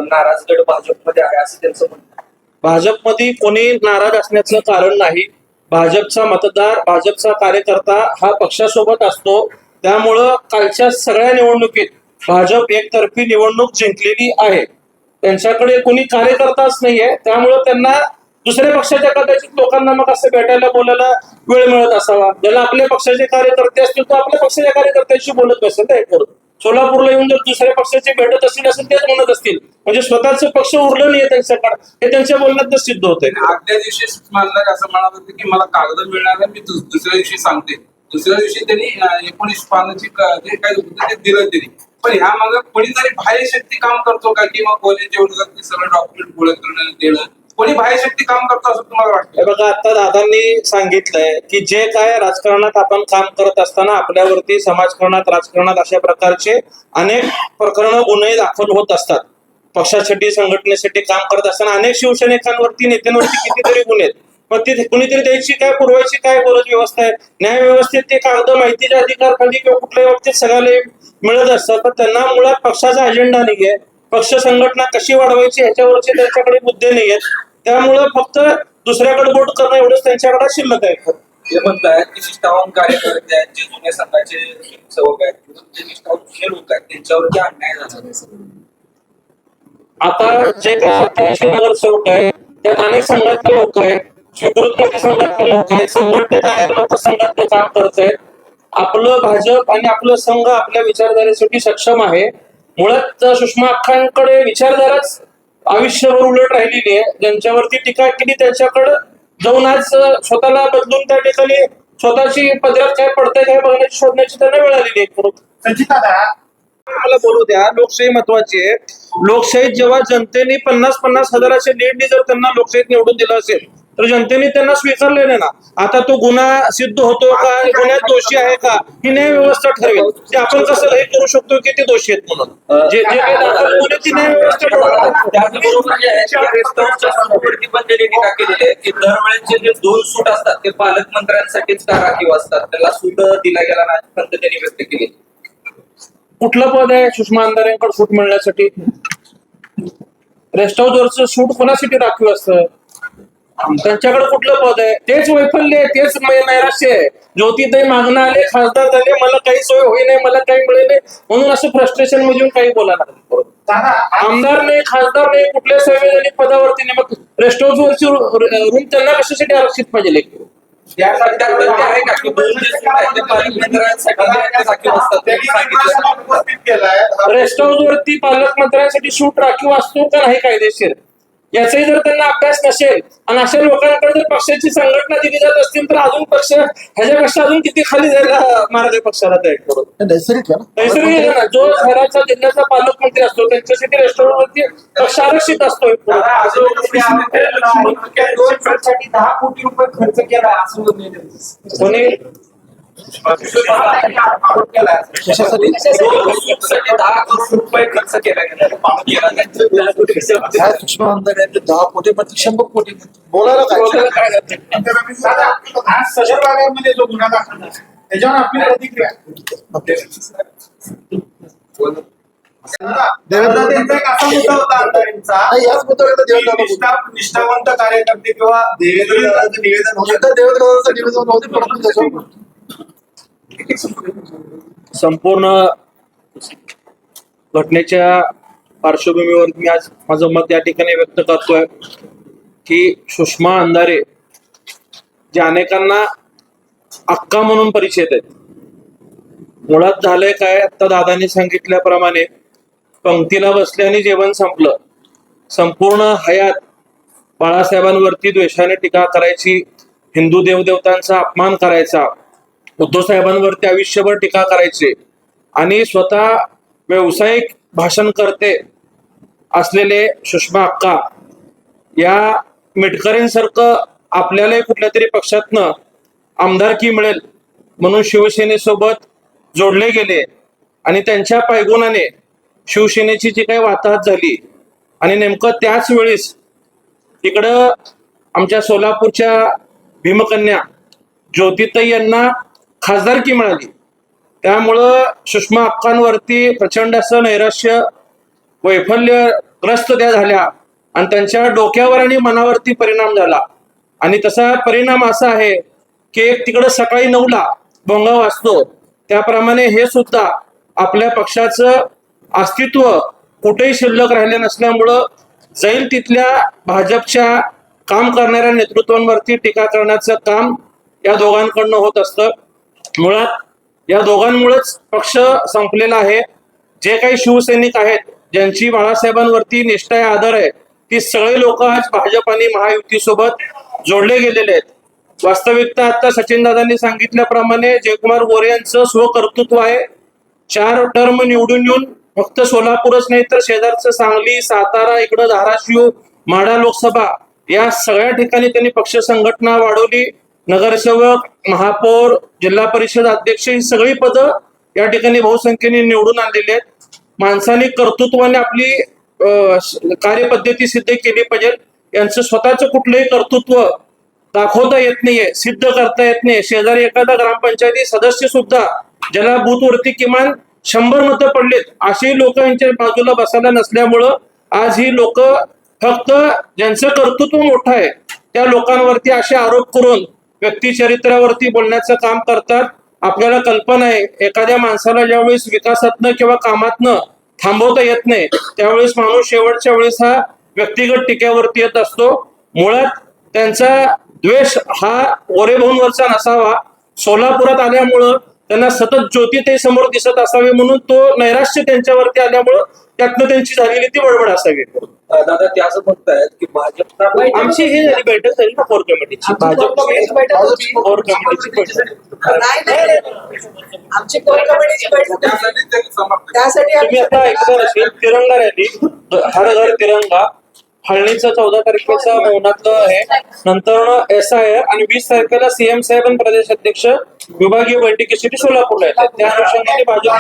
नाराज गट भाजपमध्ये आहे असं त्यांचं म्हणणं आहे. भाजपमध्ये कोणी नाराज असण्याचं कारण नाही. भाजपचा मतदार, भाजपचा कार्यकर्ता हा पक्षासोबत असतो. त्यामुळं कालच्या सगळ्या निवडणुकीत भाजप एकतर्फी निवडणूक जिंकलेली आहे. त्यांच्याकडे कोणी कार्यकर्ताच नाहीये. त्यामुळं त्यांना दुसऱ्या पक्षाच्या कदाचित लोकांना मग असं भेटायला बोलायला वेळ मिळत असावा. ज्याला आपल्या पक्षाचे कार्यकर्ते असतील तो आपल्या पक्षाच्या कार्यकर्त्यांशी बोलत नसेल ना. सोलापूरला येऊन जर दुसऱ्या पक्षाचे भेटत असतील असं तेच म्हणत असतील, म्हणजे स्वतःच पक्ष उरलं नाहीये त्यांच्याकडे, हे त्यांच्या बोलण्यात सिद्ध होतंय. आदल्या दिवशी मला असं म्हणत होते की मला कागद मिळणार आहे, मी दुसऱ्या दिवशी सांगते. दुसऱ्या दिवशी त्यांनी 19 पानाची जे काय होतं ते दिलं त्यांनी. पण ह्या मागे कोणीतरी बाह्य शक्ती काम करतो का, किंवा कॉलेज जेवढं सगळं डॉक्युमेंट गोळा करणं देणं, कोणी बाह्य शक्ती काम करतो असं तुम्हाला वाटतं? बघा, आता दादांनी सांगितलंय की जे काय राजकारणात आपण काम करत असताना आपल्यावरती समाजकारणात, राजकारणात अशा प्रकारचे अनेक प्रकरण गुन्हे दाखल होत असतात. पक्षासाठी, संघटनेसाठी काम करत असताना अनेक शिवसैनिकांवरती, नेत्यांवरती कितीतरी गुन्हे आहेत. मग ते कुणीतरी द्यायची काय, पुरवायची काय गरज व्यवस्था आहे? न्याय व्यवस्थेत ते कागद माहितीच्या अधिकार खाली किंवा कुठल्याही बाबतीत सगळ्याला मिळत असतात. तर त्यांना मुळात पक्षाचा अजेंडा नाहीये. पक्ष संघटना कशी वाढवायची ह्याच्यावरचे त्यांच्याकडे मुद्दे नाही आहेत. त्यामुळं फक्त दुसऱ्याकडे बोट करणं एवढंच त्यांच्याकडे शिल्लक आहे. ते म्हणतायत की निष्ठावान कार्यकर्ते आहेत, जे जुन्या संघाचे सेवक आहेत, जे निष्ठावान जुने लोक आहेत, त्यांच्यावरती अन्याय झाला. आता जे काही नगरसेवक आहेत त्यात अनेक संघातले लोक आहेत, स्वीकृत संघातले लोक आहेत, संघातले काम करत आहेत. आपलं भाजप आणि आपलं संघ आपल्या विचारधारेसाठी सक्षम आहे. मुळात सुषमा अक्कांकडे विचारधाराच आयुष्यभर उलट राहिलेली आहे. ज्यांच्यावरती टीका केली त्यांच्याकडे जाऊन आज स्वतःला बदलून त्या ठिकाणी स्वतःची पदरात काय पडतंय काय बघण्याची, शोधण्याची त्यांना वेळ आलेली आहे. मला बोलू द्या, लोकशाही महत्वाची आहे. लोकशाहीत जेव्हा जनतेने 50-50 हजाराच्या लीडनी जर त्यांना लोकशाहीत निवडून दिलं असेल तर जनतेने त्यांना स्वीकारलेलं ना. आता तो गुन्हा सिद्ध होतो का, गुन्ह्यात दोषी आहे का, ही न्याय व्यवस्था ठरवेल. ते आपण कसं हे करू शकतो की ते दोषी आहेत म्हणून? जे काही दाखल गुन्हे ती न्याय व्यवस्था ठरवणार. पण त्यांनी टीका केलेली आहे की दरवेळेचे जे 2 सूट असतात ते पालकमंत्र्यांसाठीच का राखीव असतात, त्याला सूट दिला गेला नाही पण त्यांनी व्यक्त केली. कुठलं पद आहे सुषमा अंधारेंकडे सूट मिळण्यासाठी? रेस्ट हाऊसवरचं सूट कोणासाठी राखीव असतं? त्यांच्याकडे कुठलं पद आहे? तेच वैफल्य आहे, तेच नैराश्य आहे. ज्योतिताई मागणं आले, खासदार झाले, मला काही सोय होई नाही, मला काही मिळे नाही म्हणून असं फ्रस्ट्रेशन मधून काही बोलायला. आमदार नाही, खासदार नाही, कुठल्या संवैधानिक पदावरती नाही, मग रेस्ट हाऊसवरची रूम त्यांना कशासाठी आरक्षित पाहिजे? रेस्ट हाऊस वरती पालकमंत्र्यांसाठी सूट राखीव असतो का नाही कायदेशीर, याचाही जर त्यांना अभ्यास नसेल आणि अशा लोकांकडे जर पक्षाची संघटना दिली जात असतील तर अजून पक्ष ह्याच्यापेक्षा अजून किती खाली जायला मार्ग आहे पक्षाला तयार करून. नैसर्गिक आहे ना. जो शहराचा जिल्ह्याचा पालकमंत्री असतो त्यांच्यासाठी रेस्टॉरंटवरती पक्ष आरक्षित असतो. 10 कोटी रुपये खर्च केला असं कोणी सुषमा अंधारे 10 कोटी 100 कोटी बोलायला काय? सदर भागामध्ये जो गुन्हा दाखल झाला त्याच्यावर आपली प्रतिक्रिया निष्ठावंत कार्यकर्ते किंवा देवेंद्र निवेदन संपूर्ण घटनेच्या पार्श्वभूमीवर मी आज माझं मत या ठिकाणी व्यक्त करतोय की सुषमा अंधारे जे अनेकांना अक्का म्हणून परिचित आहेत. मुळात झालंय काय, आता दादांनी सांगितल्याप्रमाणे पंक्तीला बसल्याने जेवण संपलं. संपूर्ण हयात बाळासाहेबांवरती द्वेषाने टीका करायची, हिंदू देवदेवतांचा अपमान करायचा, उद्धव साहेबांवरती आयुष्यभर टीका करायचे आणि स्वतः व्यावसायिक भाषण करते असलेले सुषमा अक्का या मिटकरींसारखं आपल्यालाही कुठल्या तरी पक्षातनं आमदारकी मिळेल म्हणून शिवसेनेसोबत जोडले गेले आणि त्यांच्या पायगुणाने शिवसेनेची जी काही वाताहत झाली आणि नेमकं त्याच वेळेस तिकडं आमच्या सोलापूरच्या भीमकन्या ज्योतिताई यांना खासदारकी मिळाली. त्यामुळं सुषमा अक्कांवरती प्रचंड असं नैराश्य वैफल्यग्रस्त त्या झाल्या आणि त्यांच्या डोक्यावर आणि मनावरती परिणाम झाला. आणि तसा परिणाम असा आहे की एक तिकडं सकाळी 9ला भोंगा वाजतो, त्याप्रमाणे हे सुद्धा आपल्या पक्षाचं अस्तित्व कुठेही शिल्लक राहिले नसल्यामुळं जाईल तिथल्या भाजपच्या काम करणाऱ्या नेतृत्वांवरती टीका करण्याचं काम या दोघांकडनं होत असतं. मुळात या दोघांमुळेच पक्ष संपलेला आहे. जे काही शिवसैनिक आहेत, ज्यांची बाळासाहेबांवरती निष्ठा आहे, आदर आहे, ती सगळे लोक आज भाजप आणि महायुतीसोबत जोडले गेलेले आहेत. वास्तविकता आता सचिनदादांनी सांगितल्याप्रमाणे जयकुमार गोरे यांचं स्वकर्तृत्व आहे. 4 टर्म निवडून येऊन फक्त सोलापूरच नाही तर शेजारचं सांगली, सातारा, इकडं धाराशिव, माढा लोकसभा या सगळ्या ठिकाणी त्यांनी पक्ष संघटना वाढवली. नगरसेवक, महापौर, जिल्हा परिषद अध्यक्ष ही सगळी पदं या ठिकाणी बहुसंख्येने निवडून आणलेली आहेत. माणसाने कर्तृत्वाने आपली कार्यपद्धती सिद्ध केली पाहिजे. यांचं स्वतःचं कुठलंही कर्तृत्व दाखवता येत नाहीये, सिद्ध करता येत नाही. शेजारी एखादा ग्रामपंचायती सदस्य सुद्धा ज्याला बूथवरती किमान 100 मतं पडलेत, अशी लोक यांच्या बाजूला बसायला नसल्यामुळं आज ही लोक फक्त ज्यांचं कर्तृत्व मोठं आहे त्या लोकांवरती असे आरोप करून व्यक्तिचरित्रावरती बोलण्याचं काम करतात. आपल्याला कल्पना आहे, एखाद्या माणसाला ज्यावेळेस विकासातनं किंवा कामातनं थांबवता येत नाही त्यावेळेस माणूस शेवटच्या वेळेस हा व्यक्तिगत टीकेवरती येत असतो. मुळात त्यांचा द्वेष हा गोरेभाऊंवरचा नसावा, सोलापुरात आल्यामुळं त्यांना सतत ज्योतिताई समोर दिसत असावी म्हणून तो नैराश्य त्यांच्यावरती आल्यामुळं त्यातनं त्यांची झालेली ती बडबड असावी. दादा ते असं म्हणतायत की भाजपचा आमची ही झाली बैठक झाली ना कोर कमिटीची, भाजपची कोर कमिटीची बैठक. आमची कोर कमिटीची बैठक त्यासाठी ते समर्थन. त्यासाठी तुम्ही आता ऐकलं असेल तिरंगा रॅली, हर घर तिरंगा, हळणीचं 14 तारखेचा मौनातलं आहे, नंतर SIR आणि 20 तारखेला CM साहेब आणि प्रदेश अध्यक्ष विभागीय बैठकीसाठी सोलापूरला येतात. त्या अनुषंगाने भाजप